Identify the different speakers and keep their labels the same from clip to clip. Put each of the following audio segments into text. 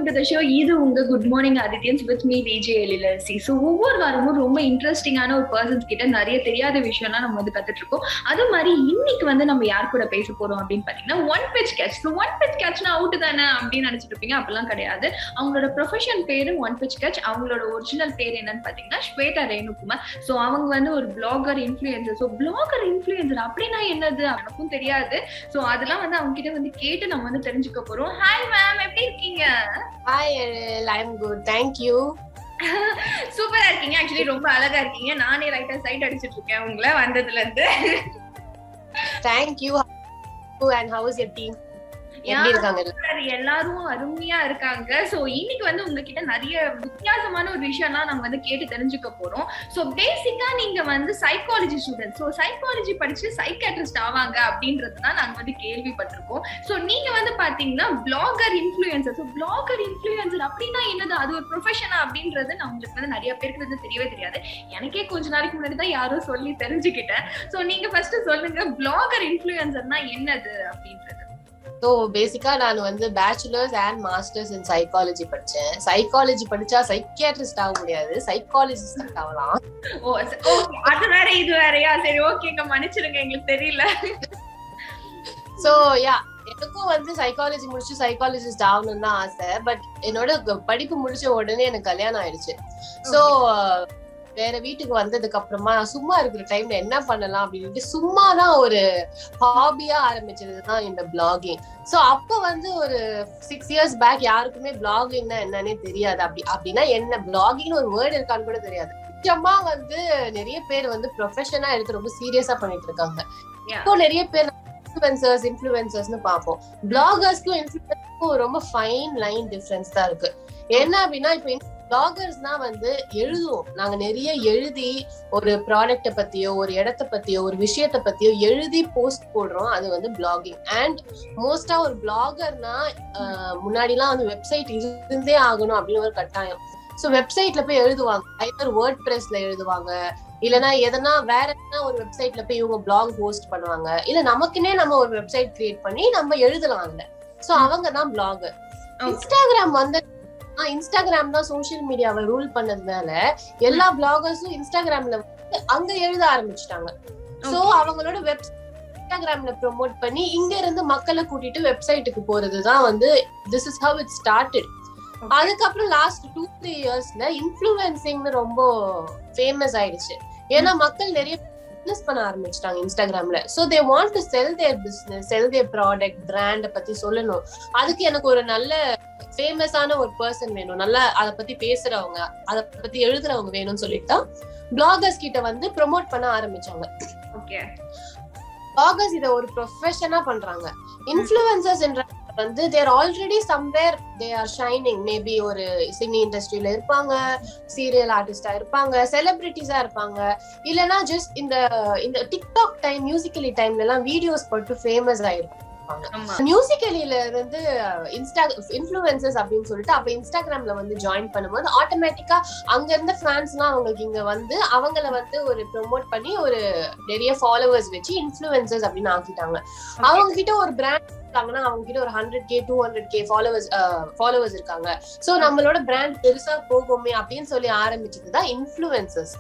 Speaker 1: To the show. இது உங்க good morning Adithyans with me VJ Ezhilarasi. So ஒவ்வொரு வாரமும் ரொம்ப இன்ட்ரெஸ்டிங்கான ஒரு பர்சன்ஸ் கிட்ட நிறைய தெரியாத விஷயம்லாம் நம்ம வந்து கத்துட்டு இருக்கோம். அது மாதிரி இன்னைக்கு வந்து நம்ம யார் கூட பேச போறோம் அப்படின்னு பாத்தீங்கன்னா one pitch catch. So one pitch கேட்ச்னா அவுட் தானே அப்படின்னு நினைச்சிட்டு இருப்பீங்க. அப்படிலாம் கிடையாது. அவங்களோட ப்ரொஃபஷன் பேரு ஒன் பிச் கேட்ச். அவங்களோட ஒரிஜினல் பேர் என்னன்னு பாத்தீங்கன்னா ஸ்வேதா ரேணுகுமார். ஸோ அவங்க வந்து ஒரு blogger influencer. So blogger influencer அப்படின்னா என்னது எனக்கும் தெரியாது. ஸோ அதெல்லாம் வந்து அவங்க கிட்ட வந்து கேட்டு நம்ம வந்து தெரிஞ்சுக்க போறோம். ஹாய் மேம், எப்படி இருக்கீங்க?
Speaker 2: Hi Ezhil, I am good, thank you.
Speaker 1: சூப்பரா இருக்கீங்க. ஆக்சுவலி ரொம்ப அழகா இருக்கீங்க. நானே ரைட்டா சைட் அடிச்சிட்டு இருக்கேன் உங்களை வந்ததுல இருந்து.
Speaker 2: Thank you. and how is your team? எப்படி இருக்காங்க?
Speaker 1: எல்லாரும் அருமையா இருக்காங்க. சோ இன்னைக்கு வந்து உங்ககிட்ட நிறைய வித்தியாசமான ஒரு விஷயம்லாம் நம்ம வந்து கேட்டு தெரிஞ்சுக்க போறோம். சோ பேசிக்கா நீங்க வந்து சைக்காலஜி ஸ்டூடெண்ட். சோ சைக்காலஜி படிச்சு சைக்காட்ரிஸ்ட் ஆவாங்க அப்படின்றதுதான் நாங்க வந்து கேள்விப்பட்டிருக்கோம். சோ நீங்க வந்து பாத்தீங்கன்னா blogger influencer. So blogger influencer அப்படின்னா என்னது, அது ஒரு ப்ரொஃபஷனா அப்படின்றது நம்மளுக்கு வந்து நிறைய பேருக்கு வந்து தெரியவே தெரியாது. எனக்கே கொஞ்ச நாளைக்கு முன்னாடி தான் யாரோ சொல்லி தெரிஞ்சுக்கிட்டேன். சோ நீங்க ஃபர்ஸ்ட் சொல்லுங்க, பிளாகர் இன்ஃபுளுசர்னா என்னது அப்படின்றது.
Speaker 2: ஸோ பேசிக்கா நான் வந்து bachelors and masters in psychology படிச்சேன். சைக்காலஜி படிச்சா சைக்கியாட்ரிஸ்ட் ஆக முடியாது, சைக்காலஜிஸ்ட் ஆகலாம்.
Speaker 1: ஓ அது வேற இது வேறயா? சரி, ஓகேங்க, மன்னிச்சிருங்க, எங்களுக்கு தெரியல.
Speaker 2: ஸோ யா, எனக்கும் வந்து சைக்காலஜி முடிச்சு சைக்காலஜிஸ்ட் ஆகணும்னு தான் ஆசை. பட் என்னோட படிப்பு முடிச்ச உடனே எனக்கு கல்யாணம் ஆயிடுச்சு. ஸோ வேற வீட்டுக்கு வந்ததுக்கு அப்புறமா சும்மா இருக்கிற டைம்ல என்ன பண்ணலாம் அப்படின்ட்டு சும்மாதான் ஒரு ஹாபியா ஆரம்பிச்சதுதான் இந்த பிளாகிங். சோ அப்ப வந்து ஒரு 6 years பேக் யாருக்குமே பிளாகிங்னா என்னன்னே தெரியாது. அப்படின்னா என்ன பிளாகிங்னு ஒரு வேர்டு இருக்கான்னு கூட தெரியாது. நிஜமா வந்து நிறைய பேர் வந்து ப்ரொஃபஷனா எடுத்து ரொம்ப சீரியஸா பண்ணிட்டு இருக்காங்க. இப்போ நிறைய பேர் இன்ஃபுளுசர்ஸ்னு பார்ப்போம். பிளாகர்ஸ்க்கும் இன்ஃபுளுசர்ஸ்க்கும் ரொம்ப ஃபைன் லைன் டிஃபரன்ஸ் தான் இருக்கு. என்ன அப்படின்னா, இப்ப பிளாகர்ஸ்னா வந்து எழுதுவோம். நாங்க நிறைய எழுதி ஒரு ப்ராடக்ட பத்தியோ ஒரு இடத்த பத்தியோ ஒரு விஷயத்த பத்தியோ எழுதி போஸ்ட் போடுறோம். அது வந்து பிளாகிங். அண்ட் மோஸ்டா ஒரு பிளாகர்னா முன்னாடிலாம் வந்து வெப்சைட் இருந்தே ஆகணும் அப்படின்னு ஒரு கட்டாயம். சோ வெப்சைட்ல போய் எழுதுவாங்க. ஐதர் வேர்ட் பிரஸ்ல எழுதுவாங்க, இல்லைன்னா எதனா வேற எதனா ஒரு வெப்சைட்ல போய் இவங்க பிளாக் போஸ்ட் பண்ணுவாங்க. இல்ல நமக்குன்னே நம்ம ஒரு வெப்சைட் கிரியேட் பண்ணி நம்ம எழுதலாம் அதுல. சோ அவங்க தான் பிளாகர். இன்ஸ்டாகிராம் வந்து இன்ஸ்டாகிராம் தான் சோசியல் மீடியாவை ரூல் பண்ணதுனால எல்லா பிளாகர்ஸும் இன்ஸ்டாகிராம்ல வந்து அங்க எழுத ஆரம்பிச்சுட்டாங்க. சோ அவங்களோட இன்ஸ்டாகிராம்ல ப்ரோமோட் பண்ணி இங்க இருந்து மக்களை கூட்டிட்டு வெப்சைட்டுக்கு போறதுதான் வந்து this is how it started. அதுக்கப்புறம் லாஸ்ட் 2-3 yearsல இன்ஃப்ளூயன்சிங்னு ரொம்ப ஃபேமஸ் ஆயிடுச்சு. ஏன்னா மக்கள் நிறைய பிசினஸ் பண்ண ஆரம்பிச்சிட்டாங்க இன்ஸ்டாகிராம்ல. So they want to sell their business, sell their product, பிராண்ட பத்தி சொல்லணும். அதுக்கு எனக்கு ஒரு நல்ல ஃபேமஸான ஒரு பர்சன் வேணும், நல்லா அதை பத்தி பேசுறவங்க, அதை பத்தி எழுதுறவங்க வேணும்னு சொல்லிட்டு தான் பிளாகர்ஸ் கிட்ட வந்து ப்ரோமோட் பண்ண ஆரம்பிச்சாங்க. பிளாகர்ஸ் இத ஒரு ப்ரொஃபஷனா பண்றாங்க. இன்ஃப்ளூயன்சர்ஸ் என்ற வந்து their already somewhere they are shining. Maybe ஒரு சினி இண்டஸ்ட்ரியில இருப்பாங்க, சீரியல் ஆர்டிஸ்டா இருப்பாங்க, செலிபிரிட்டிஸா இருப்பாங்க, இல்லைன்னா ஜஸ்ட் இந்த டிக்டாக் டைம், மியூசிக்கலி டைம்ல எல்லாம் வீடியோஸ் போட்டு ஃபேமஸ் ஆயிருப்பாங்க. மியூசிக்கலில இருந்து இன்ஃப்ளூயன்சர்ஸ் அப்படின்னு சொல்லிட்டு அப்ப இன்ஸ்டாகிராம்ல வந்து ஜாயின் பண்ணும்போது ஆட்டோமேட்டிக்கா அங்க இருந்த ஃபேன்ஸ் எல்லாம் அவங்களுக்கு இங்க வந்து அவங்கள வந்து ஒரு ப்ரோமோட் பண்ணி ஒரு நிறைய ஃபாலோவர்ஸ் வச்சு இன்ஃப்ளூயன்சர்ஸ் அப்படின்னு ஆக்கிட்டாங்க. அவங்க கிட்ட ஒரு பிராண்ட் அவங்க கிட்ட ஒரு 100K 200K ஃபாலோவர்ஸ் இருக்காங்க. சோ நம்மளோட பிராண்ட் பெருசா போகுமே அப்படின்னு சொல்லி ஆரம்பிச்சதுதான் இன்ஃப்ளூயன்சர்ஸ்.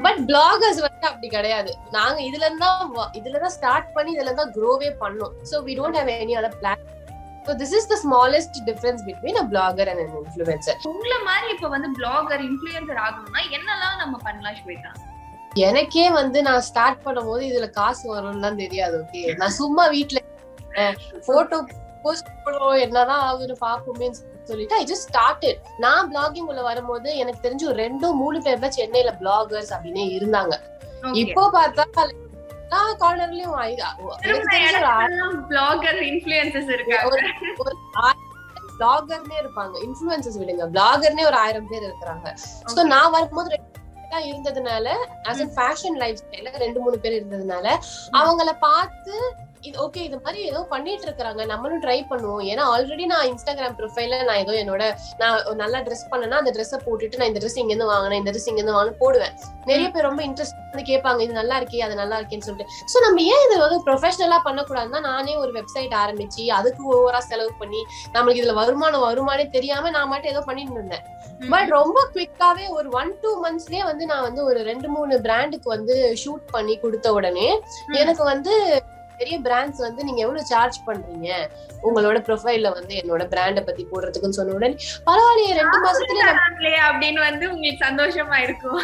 Speaker 2: பட் பிளாகர்ஸ் வந்து அப்படி கிடையாது. நாங்க இதுலதான் ஸ்டார்ட் பண்ணி இதுலதான் க்ரோவே பண்ணோம். So we don't have any other plan. So this is the smallest difference between a blogger and an influencer.
Speaker 1: உங்கள மாதிரி இப்ப வந்து பிளாகர் இன்ஃப்ளூயன்சர் ஆகணும்னா என்னெல்லாம் நம்ம பண்ணலாம் ஸ்வேதா?
Speaker 2: எனக்கே வந்து நான் ஸ்டார்ட் பண்ணும்போது இதுல காசு வரும்னு தான் தெரியாது. ஓகே, நான் சும்மா வீட்டுல போட்டோ போஸ்ட் பண்ணுவோம், என்னதான் ஆகுதுன்னு பாப்போமே சொல்லிட்டு ஐ ஜஸ்ட் ஸ்டார்டட். நான் பிளாகிங் உள்ள வரும்போது எனக்கு தெரிஞ்சு ஒரு 2-3 பேர் தான் சென்னையில பிளாகர்ஸ் அப்படின்னே இருந்தாங்க. இப்போ பார்த்தா கார்னர்லயும்
Speaker 1: பிளாகர் இன்ஃப்ளூயன்சர்ஸ் இருக்காங்க.
Speaker 2: பிளாகர்னே இருப்பாங்க, இன்ஃப்ளூயன்சர்ஸ் விடுங்க, பிளாகர்னே ஒரு 1000 பேர் இருக்கிறாங்க. சோ நான் வரும்போது இருந்ததுனால as a fashion லைஃப் ஸ்டைல்ல 2-3 பேர் இருந்ததுனால அவங்கள பார்த்து இது ஓகே இது மாதிரி ஏதோ பண்ணிட்டு இருக்காங்க, நம்மளும் ட்ரை பண்ணுவோம். ஏன்னா ஆல்ரெடி நான் இன்ஸ்டாகிராம் ப்ரொஃபைல்ல நான் ஏதோ நான் நல்லா ட்ரெஸ் பண்ணேன்னா அந்த ட்ரெஸ்ஸை போட்டுட்டு நான் இந்த ட்ரெஸ் இங்க இருந்து வாங்கினேன், இந்த ட்ரெஸ் இங்க இருந்து வாங்க போடுவேன். நிறைய பேர் ரொம்ப இன்ட்ரெஸ்ட் வந்து கேட்பாங்க, இது நல்லா இருக்கே அது நல்லா இருக்கேன்னு சொல்லிட்டு. சோ நம்ம ஏன் இது வந்து ப்ரொஃபஷனலா பண்ணக்கூடாதுன்னா நானே ஒரு வெப்சைட் ஆரம்பிச்சு அதுக்கு ஓவரா செலவு பண்ணி நம்மளுக்கு இதுல வருமானே தெரியாம நான் மட்டும் ஏதோ பண்ணிட்டு இருந்தேன். பட் ரொம்ப குவிக்காவே ஒரு 1-2 monthsலயே வந்து நான் வந்து ஒரு 2-3 பிராண்டுக்கு வந்து ஷூட் பண்ணி கொடுத்த உடனே எனக்கு வந்து பெரிய பிராண்ட்ஸ் வந்து நீங்க எவ்வளவு சார்ஜ் பண்றீங்க உங்களோட ப்ரொஃபைல்ல வந்து என்னோட பிராண்ட பத்தி போடுறதுக்குன்னு சொன்ன உடனே பரவாயில்லையே 2 மாசத்துல
Speaker 1: அப்படின்னு வந்து உங்களுக்கு சந்தோஷமா இருக்கும்.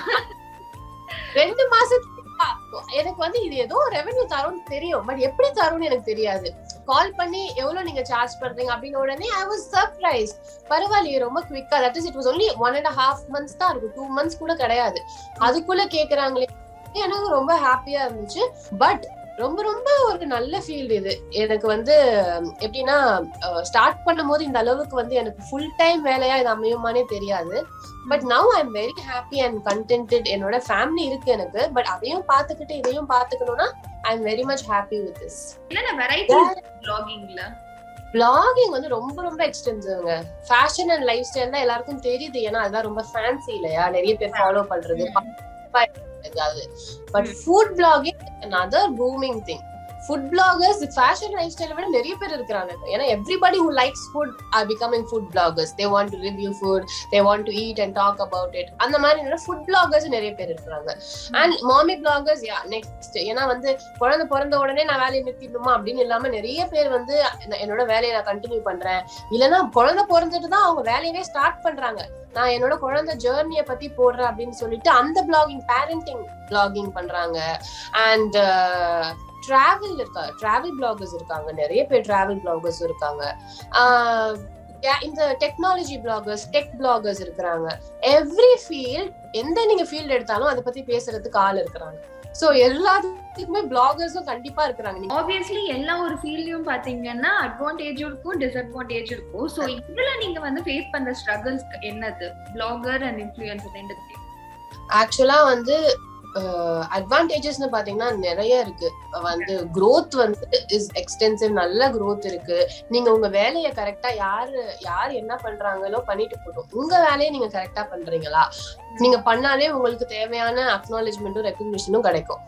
Speaker 2: 2 மாசத்துக்கு எனக்கு வந்து இது ஏதோ ரெவென்யூ தரும்னு தெரியும், பட் எப்படி தரும்னு எனக்கு தெரியாது. கால் பண்ணி எவ்வளவு நீங்க சார்ஜ் பண்றீங்க அப்படின்னு உடனே ஐ வாஸ் சர்ப்ரைஸ். பரவாயில்லையே ரொம்ப குவிக்கா, that is it was only 1.5 months தான் இருக்கும், 2 months கூட கிடையாது. அதுக்குள்ள கேக்குறாங்களே, எனக்கு ரொம்ப ஹாப்பியா இருந்துச்சு. பட் ரொம்ப ரொம்ப ஒரு நல்ல ஃபீல்டு இது. எனக்கு வந்து எப்படின்னா ஸ்டார்ட் பண்ணும் போது இந்த அளவுக்கு வந்து எனக்கு ஃபுல் டைம் வேலையா இது அமையுமானே தெரியாது. But now I am very happy and contented. என்னோட ஃபேமிலி இருக்கு எனக்கு, பட் அதையும் பாத்துக்கிட்டு இதையும் பாத்துக்கணும்னா I am very much happy with this.
Speaker 1: என்னென்ன வெரைட்டிஸ் vloggingல?
Speaker 2: vlogging வந்து ரொம்ப ரொம்ப எக்ஸ்டென்சிவ்ங்க. ஃபேஷன் அண்ட் லைஃப் ஸ்டைல் தான் எல்லாருக்கும் தெரியுது, ஏன்னா அதுதான் ரொம்ப ஃபேன்சி இல்லையா, நிறைய பேர் ஃபாலோ பண்றது. But food vlogging another booming thing. Food bloggers fashion life ஸ்டைலை விட நிறைய பேர் இருக்கிறாங்க. ஏன்னா everybody who likes food are becoming food bloggers. They want to review food, they want to eat and talk about it. அந்த மாதிரி food bloggers நிறைய பேர் இருக்கிறாங்க. அண்ட் மாமி பிளாகர்ஸ் நெக்ஸ்ட். ஏன்னா வந்து குழந்தை பிறந்த உடனே நான் வேலையை நிறுத்திடணுமா அப்படின்னு இல்லாம நிறைய பேர் வந்து என்னோட வேலையை நான் கண்டினியூ பண்றேன், இல்லைன்னா குழந்தை பிறந்துட்டு தான் அவங்க வேலையவே ஸ்டார்ட் பண்றாங்க, நான் என்னோட குழந்தை ஜேர்னியை பத்தி போடுறேன் அப்படின்னு சொல்லிட்டு அந்த பிளாகிங் பேரண்டிங் பிளாகிங் பண்றாங்க. அண்ட் டிராவல் பிளாகர்ஸ் இருக்காங்க, நிறைய பேர் டிராவல் பிளாகர்ஸ் இருக்காங்க. இந்த டெக்னாலஜி பிளாகர்ஸ், டெக் பிளாகர்ஸ் இருக்கிறாங்க. எவ்ரி ஃபீல்ட், எந்த நீங்க ஃபீல்ட் எடுத்தாலும் அதை பத்தி பேசுறதுக்கு ஆள் இருக்கிறாங்க. சோ எல்லாத்துக்குமே பிளாகர்ஸும் கண்டிப்பா இருக்கிறாங்க.
Speaker 1: ஆப்வியஸ்லி எல்லா ஒரு ஃபீல்ட்லயும் பாத்தீங்கன்னா அட்வான்டேஜும் இருக்கும், டிஸ்அட்வான்டேஜும் இருக்கும். சோ இதுல நீங்க வந்து ஃபேஸ் பண்ற ஸ்ட்ரகிள்ஸ் என்னது, பிளாகர் அண்ட் இன்ஃப்ளூயன்சர் ரெண்டுத்துலயும்?
Speaker 2: ஆக்சுவலா வந்து அட்வான்டேஜஸ்னு பாத்தீங்கன்னா நிறைய இருக்கு. வந்து growth வந்து இஸ் எக்ஸ்டென்சிவ், நல்ல growth இருக்கு. நீங்க உங்க வேலையை கரெக்டா யார் என்ன பண்றாங்களோ பண்ணிட்டு போட்டோம், உங்க வேலையை நீங்க கரெக்டா பண்றீங்களா, நீங்க பண்ணாலே உங்களுக்கு தேவையான அக்னாலஜ்மெண்ட்டும் ரெகக்னிஷனும் கிடைக்கும்.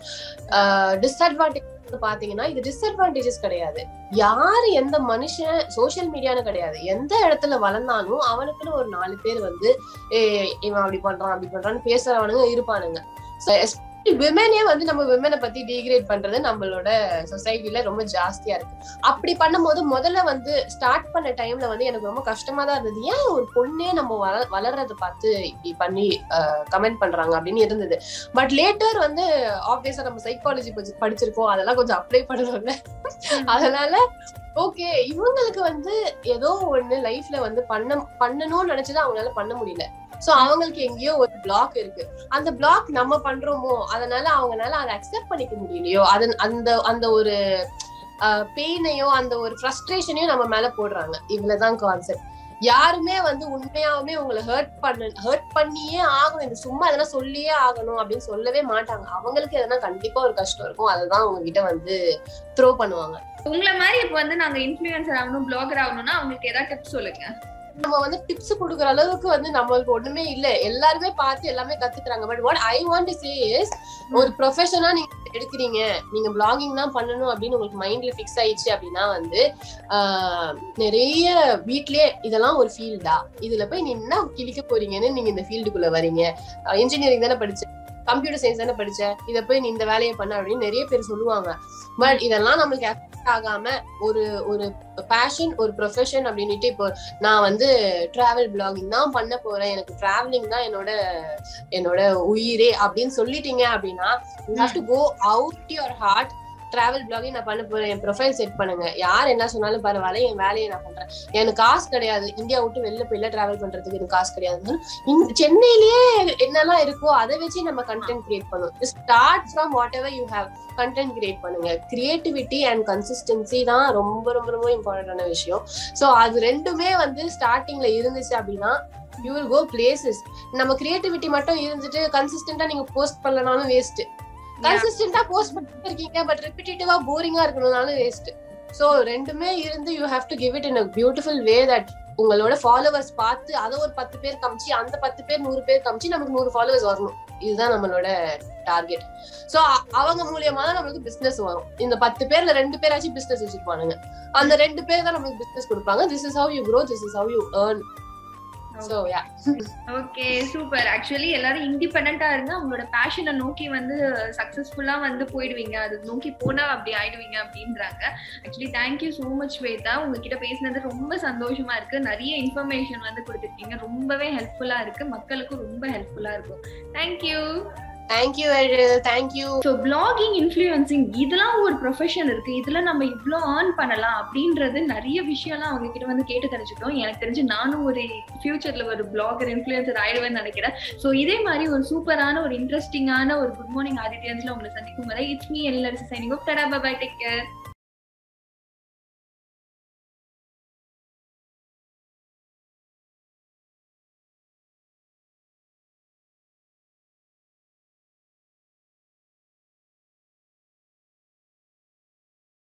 Speaker 2: டிஸ்அட்வான்டேஜ் பாத்தீங்கன்னா இது டிஸ்அட்வான்டேஜஸ் கிடையாது. யாரு எந்த மனுஷன் சோசியல் மீடியான்னு கிடையாது, எந்த இடத்துல வளர்ந்தாலும் அவனுக்குன்னு ஒரு 4 பேர் வந்து இவன் அப்படி பண்றான் அப்படி பண்றான்னு பேசுறவனுங்க இருப்பானுங்க. விமனே வந்து நம்ம விமனை பத்தி டிகிரேட் பண்றது நம்மளோட சொசைட்டில ரொம்ப ஜாஸ்தியா இருக்கு. அப்படி பண்ணும் போது முதல்ல வந்து ஸ்டார்ட் பண்ண டைம்ல வந்து எனக்கு ரொம்ப கஷ்டமா தான் இருந்தது. ஏன் ஒரு பொண்ணே நம்ம வளர்றத பார்த்து இப்படி பண்ணி கமெண்ட் பண்றாங்க அப்படின்னு இருந்தது. பட் லேட்டர் வந்து ஆப்வியஸா நம்ம சைக்காலஜி படிச்சிருக்கோம், அதெல்லாம் கொஞ்சம் அப்ளை பண்ணணும்ல. அதனால ஓகே, இவங்களுக்கு வந்து ஏதோ ஒண்ணு லைஃப்ல வந்து பண்ணணும்னு நினைச்சது அவங்களால பண்ண முடியல. சோ அவங்களுக்கு எங்கேயோ ஒரு பிளாக் இருக்கு, அந்த பிளாக் நம்ம பண்றோமோ, அதனால அவங்களால அதை அக்செப்ட் பண்ணிக்க முடியலையோ, அந்த ஒரு பெயினையோ அந்த ஒரு ஃப்ரஸ்ட்ரேஷனையும் நம்ம மேல போடுறாங்க. இவ்வளவுதான் கான்செப்ட். யாருமே வந்து உண்மையாவுமே உங்களை ஹர்ட் பண்ணியே ஆகணும், இந்த சும்மா எதனா சொல்லியே ஆகணும் அப்படின்னு சொல்லவே மாட்டாங்க. அவங்களுக்கு எதனா கண்டிப்பா ஒரு கஷ்டம் இருக்கும், அதுதான் அவங்க கிட்ட வந்து த்ரோ பண்ணுவாங்க.
Speaker 1: உங்களை மாதிரி இப்ப வந்து நாங்க இன்ஃப்ளூயன்சர் ஆகணும், பிளாகர் ஆகணும்னா அவங்களுக்கு ஏதாவது டிப்ஸ் சொல்லுங்க.
Speaker 2: நம்ம வந்து டிப்ஸ் கொடுக்குற அளவுக்கு வந்து நம்மளுக்கு ஒண்ணுமே இல்ல, எல்லாருமே பார்த்து எல்லாமே கத்துக்கிறாங்க. But what I want to say is, ஒரு ப்ரொஃபஷனா நீங்க எடுக்கிறீங்க, நீங்க பிளாகிங் தான் பண்ணணும் அப்படின்னு உங்களுக்கு மைண்ட்ல பிக்ஸ் ஆயிடுச்சு அப்படின்னா வந்து நிறைய வீட்லயே இதெல்லாம் ஒரு ஃபீல்டா, இதுல போய் நீ என்ன கிழிக்க போறீங்கன்னு நீங்க இந்த ஃபீல்டுக்குள்ள வரீங்க, இன்ஜினியரிங் தானே படிச்ச, கம்ப்யூட்டர் சயின்ஸ் தானே படிச்ச, இதை போய் நீ இந்த வேலையை பண்ண அப்படின்னு நிறைய பேர் சொல்லுவாங்க. பட் இதெல்லாம் நம்மளுக்கு எஃபெக்ட் ஆகாம ஒரு பேஷன், ஒரு ப்ரொஃபஷன் அப்படின்னுட்டு இப்போ நான் வந்து டிராவல் பிளாகிங் தான் பண்ண போறேன், எனக்கு டிராவலிங் தான் என்னோட உயிரே அப்படின்னு சொல்லிட்டீங்க அப்படின்னா you have to go out your heart. Travel blogging நான் பண்ண போறேன், என் ப்ரொஃபைல் செட் பண்ணுங்க, யார் என்ன சொன்னாலும் பரவாயில்ல, என் வேலையை நான் பண்றேன், எனக்கு காசு கிடையாது, இந்தியா விட்டு வெளில போயில டிராவல் பண்றதுக்கு எனக்கு காசு கிடையாது, சென்னையிலேயே என்னெல்லாம் இருக்கோ அதை வச்சு நம்ம கண்டென்ட் கிரியேட் பண்ணுவோம். Start from what ever you have, content create பண்ணுங்க. கிரியேட்டிவிட்டி அண்ட் கன்சிஸ்டன்சி தான் ரொம்ப ரொம்ப ரொம்ப இம்பார்ட்டன்டான விஷயம். ஸோ அது ரெண்டுமே வந்து ஸ்டார்டிங்ல இருந்துச்சு அப்படின்னா you will go places. நம்ம கிரியேட்டிவிட்டி மட்டும் இருந்துட்டு கன்சிஸ்டன்டா நீங்க போஸ்ட் பண்ணலனாலும் வேஸ்ட். கன்சிஸ்டன்டா போஸ்ட் பண்ணிட்டு இருக்கீங்க பட் ரிப்பீட்டேட்டிவா போரிங்கா இருக்கணும்னாலும் வேஸ்ட். சோ ரெண்டுமே இருந்து you have to give it in a beautiful way that உங்களோட ஃபாலோவர்ஸ் பார்த்து அதை ஒரு 10 பேர் காமிச்சு அந்த 10 பேர் 100 பேர் காமிச்சு நமக்கு 100 ஃபாலோவர்ஸ் வரணும். இதுதான் நம்மளோட டார்கெட். சோ அவங்க மூலியமா தான் நமக்கு பிசினஸ் வரும். இந்த 10 பேர்ல 2 பேராச்சும் பிசினஸ் வச்சிருப்பானுங்க. அந்த 2 பேர் தான் நமக்கு பிசினஸ் கொடுப்பாங்க. This is how you grow, this is how you earn. So yeah.
Speaker 1: Okay, super. Actually எல்லாரும் இண்டிபெண்டன்ட்டா இருங்க. உங்களோட பேஷனை நோக்கி வந்து சக்சஸ்ஃபுல்லா வந்து போயிடுவீங்க. அது நோக்கி போனா அப்படி ஆயிடுவீங்க அப்படின்றாங்க. Actually thank you so much Shweta. உங்ககிட்ட பேசினது ரொம்ப சந்தோஷமா இருக்கு. நிறைய இன்ஃபர்மேஷன் வந்து கொடுத்திருக்கீங்க. ரொம்பவே ஹெல்ப்ஃபுல்லா இருக்கு. மக்களுக்கு ரொம்ப ஹெல்ப்ஃபுல்லா இருக்கும். Thank you.
Speaker 2: Thank you Ariel. Thank you.
Speaker 1: So blogging, influencing இதெல்லாம் ஒரு ப்ரொஃபஷன் இருக்கு. இதுல நம்ம இவ்ளோ earn பண்ணலாம் அப்படின்றது நிறைய விஷயம்லாம் அவங்க கிட்ட வந்து கேட்டு தெரிஞ்சுக்கிட்டோம். எனக்கு தெரிஞ்சு நானும் ஒரு ஃபியூச்சர்ல ஒரு பிளாகர் இன்ஃப்ளூயன்சர் ஆயிடுவேன்னு நினைக்கிறேன். ஸோ இதே மாதிரி ஒரு சூப்பரான ஒரு இன்ட்ரெஸ்டிங்கான ஒரு குட் மார்னிங் ஆதித்யன்ஸ்ல உங்களை சந்திக்கும் வரை it's me Ezhilarasi signing off. Tata bye bye, take care.